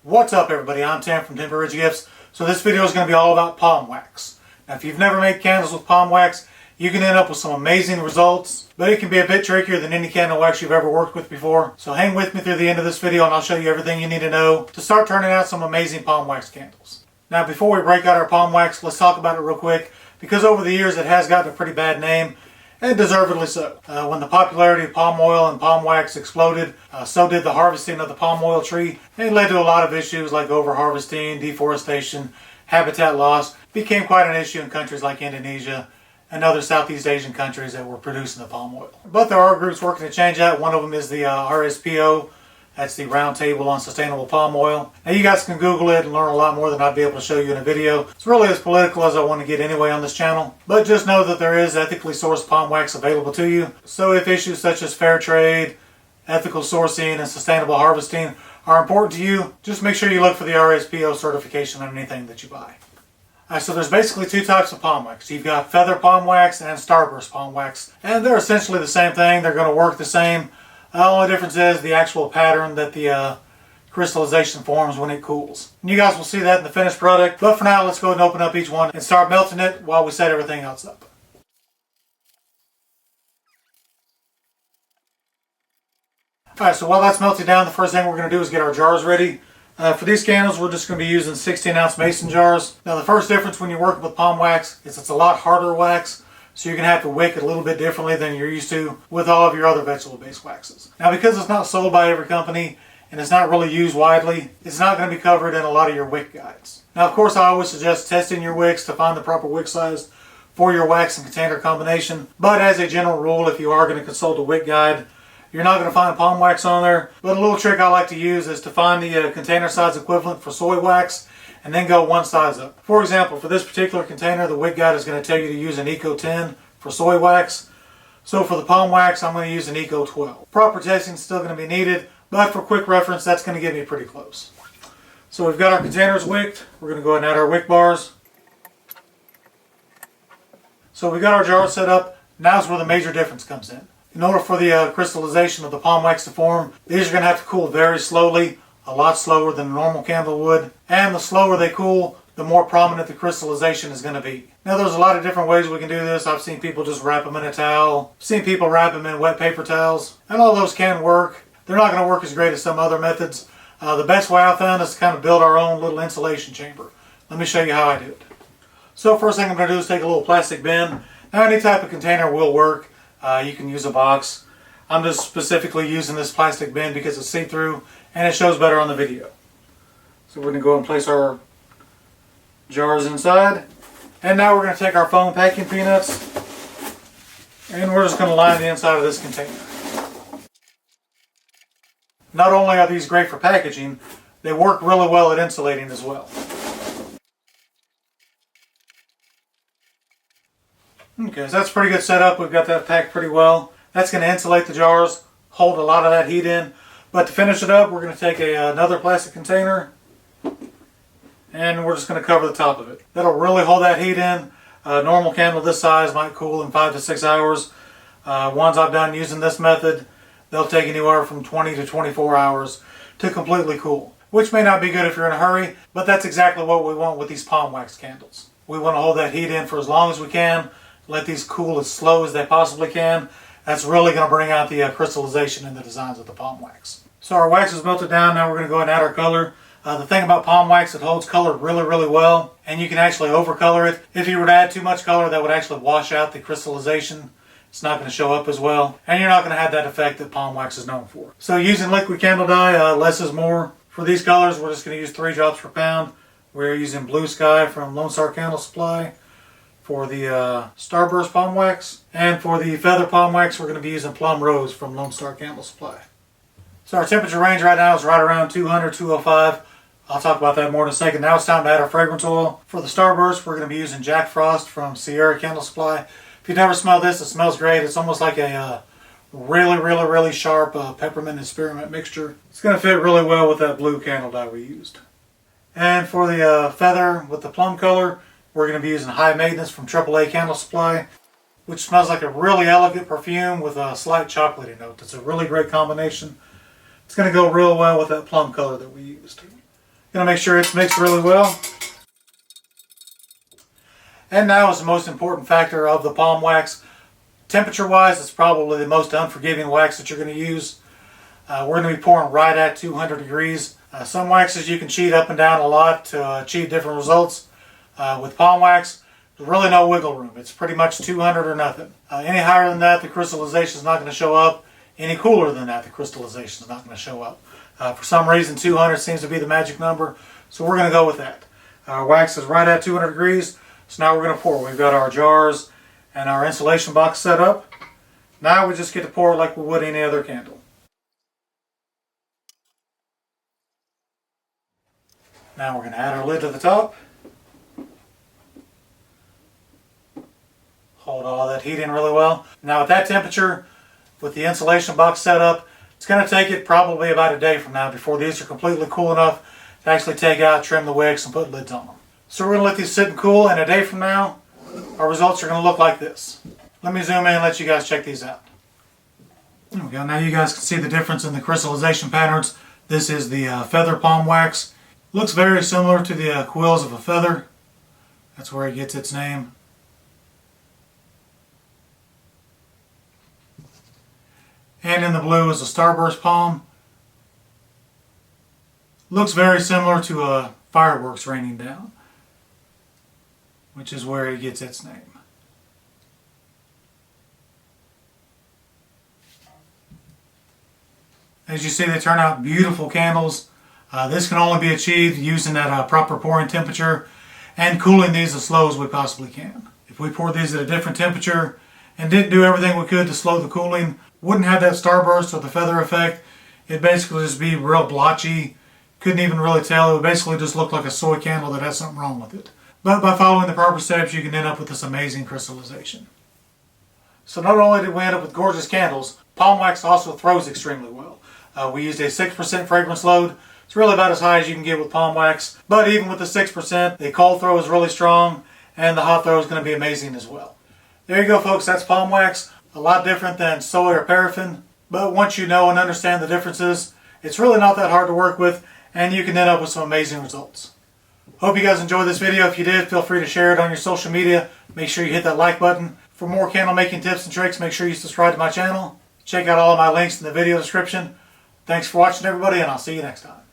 What's up everybody, I'm Tim from Timber Ridge Gifts. So this video is going to be all about palm wax. Now if you've never made candles with palm wax, you can end up with some amazing results, but it can be a bit trickier than any candle wax you've ever worked with before. So hang with me through the end of this video and I'll show you everything you need to know to start turning out some amazing palm wax candles. Now before we break out our palm wax, let's talk about it real quick, because over the years it has gotten a pretty bad name, and deservedly so. When the popularity of palm oil and palm wax exploded, so did the harvesting of the palm oil tree. It led to a lot of issues like over-harvesting, deforestation, habitat loss. It became quite an issue in countries like Indonesia and other Southeast Asian countries that were producing the palm oil. But there are groups working to change that. One of them is the RSPO. That's the Round Table on Sustainable Palm Oil. Now you guys can Google it and learn a lot more than I'd be able to show you in a video. It's really as political as I want to get anyway on this channel. But just know that there is ethically sourced palm wax available to you. So if issues such as fair trade, ethical sourcing, and sustainable harvesting are important to you, just make sure you look for the RSPO certification on anything that you buy. Alright, so there's basically two types of palm wax. You've got feather palm wax and starburst palm wax. And they're essentially the same thing. They're going to work the same. The only difference is the actual pattern that the crystallization forms when it cools. And you guys will see that in the finished product. But for now, let's go ahead and open up each one and start melting it while we set everything else up. Alright, so while that's melting down, the first thing we're going to do is get our jars ready. For these candles, we're just going to be using 16-ounce mason jars. Now the first difference when you're working with palm wax is it's a lot harder wax. So you're going to have to wick it a little bit differently than you're used to with all of your other vegetable-based waxes. Now because it's not sold by every company and it's not really used widely, it's not going to be covered in a lot of your wick guides. Now of course I always suggest testing your wicks to find the proper wick size for your wax and container combination. But as a general rule, if you are going to consult a wick guide, you're not going to find palm wax on there. But a little trick I like to use is to find the container size equivalent for soy wax and then go one size up. For example, for this particular container, the wick guide is going to tell you to use an Eco 10 for soy wax. So for the palm wax, I'm going to use an Eco 12. Proper testing is still going to be needed, but for quick reference, that's going to get me pretty close. So we've got our containers wicked. We're going to go ahead and add our wick bars. So we've got our jars set up. Now's where the major difference comes in. In order for the crystallization of the palm wax to form, these are going to have to cool very slowly, a lot slower than a normal candle would. And the slower they cool, the more prominent the crystallization is going to be. Now there's a lot of different ways we can do this. I've seen people just wrap them in a towel. I've seen people wrap them in wet paper towels. And all those can work. They're not going to work as great as some other methods. The best way I found is to kind of build our own little insulation chamber. Let me show you how I do it. So first thing I'm going to do is take a little plastic bin. Now any type of container will work. You can use a box. I'm just specifically using this plastic bin because it's see-through and it shows better on the video. So we're going to go and place our jars inside. And now we're going to take our foam packing peanuts and we're just going to line the inside of this container. Not only are these great for packaging, they work really well at insulating as well. Okay, so that's a pretty good setup. We've got that packed pretty well. That's going to insulate the jars, hold a lot of that heat in. But to finish it up, we're going to take another plastic container and we're just going to cover the top of it. That'll really hold that heat in. A normal candle this size might cool in 5 to 6 hours. Ones I've done using this method, they'll take anywhere from 20 to 24 hours to completely cool. Which may not be good if you're in a hurry, but that's exactly what we want with these palm wax candles. We want to hold that heat in for as long as we can. Let these cool as slow as they possibly can. That's really going to bring out the crystallization in the designs of the palm wax. So our wax is melted down. Now we're going to go ahead and add our color. The thing about palm wax, it holds color really well. And you can actually overcolor it. If you were to add too much color, that would actually wash out the crystallization. It's not going to show up as well. And you're not going to have that effect that palm wax is known for. So using liquid candle dye, less is more. For these colors, we're just going to use 3 drops per pound. We're using Blue Sky from Lone Star Candle Supply for the Starburst palm wax. And for the feather palm wax, we're going to be using Plum Rose from Lone Star Candle Supply. So our temperature range right now is right around 200, 205. I'll talk about that more in a second. Now it's time to add our fragrance oil. For the Starburst, we're going to be using Jack Frost from Sierra Candle Supply. If you've never smelled this, it smells great. It's almost like a really sharp peppermint and spearmint mixture. It's going to fit really well with that blue candle dye we used. And for the feather with the plum color, we're going to be using High Maintenance from AAA Candle Supply, which smells like a really elegant perfume with a slight chocolatey note. It's a really great combination. It's going to go real well with that plum color that we used. Gonna make sure it's mixed really well. And now is the most important factor of the palm wax. Temperature wise, it's probably the most unforgiving wax that you're going to use. We're going to be pouring right at 200 degrees. Some waxes you can cheat up and down a lot to achieve different results. With palm wax, there's really no wiggle room. It's pretty much 200 or nothing. Any higher than that, the crystallization is not going to show up. Any cooler than that, the crystallization is not going to show up. For some reason, 200 seems to be the magic number, so we're going to go with that. Our wax is right at 200 degrees, so now we're going to pour. We've got our jars and our insulation box set up. Now we just get to pour like we would any other candle. Now we're going to add our lid to the top. Hold all that heat in really well. Now at that temperature, with the insulation box set up, it's going to take it probably about a day from now before these are completely cool enough to actually take out, trim the wicks, and put lids on them. So we're going to let these sit and cool, and a day from now, our results are going to look like this. Let me zoom in and let you guys check these out. There we go. Now you guys can see the difference in the crystallization patterns. This is the feather palm wax. Looks very similar to the quills of a feather. That's where it gets its name. And in the blue is a starburst palm. Looks very similar to a fireworks raining down, which is where it gets its name. As you see, they turn out beautiful candles. This can only be achieved using that proper pouring temperature and cooling these as slow as we possibly can. If we poured these at a different temperature and didn't do everything we could to slow the cooling, wouldn't have that starburst or the feather effect. It'd basically just be real blotchy. Couldn't even really tell. It would basically just look like a soy candle that has something wrong with it. But by following the proper steps, you can end up with this amazing crystallization. So not only did we end up with gorgeous candles, palm wax also throws extremely well. We used a 6% fragrance load. It's really about as high as you can get with palm wax. But even with the 6%, the cold throw is really strong, and the hot throw is going to be amazing as well. There you go, folks. That's palm wax. A lot different than soy or paraffin. But once you know and understand the differences, it's really not that hard to work with, and you can end up with some amazing results. Hope you guys enjoyed this video. If you did, feel free to share it on your social media. Make sure you hit that like button. For more candle making tips and tricks, make sure you subscribe to my channel. Check out all of my links in the video description. Thanks for watching, everybody, and I'll see you next time.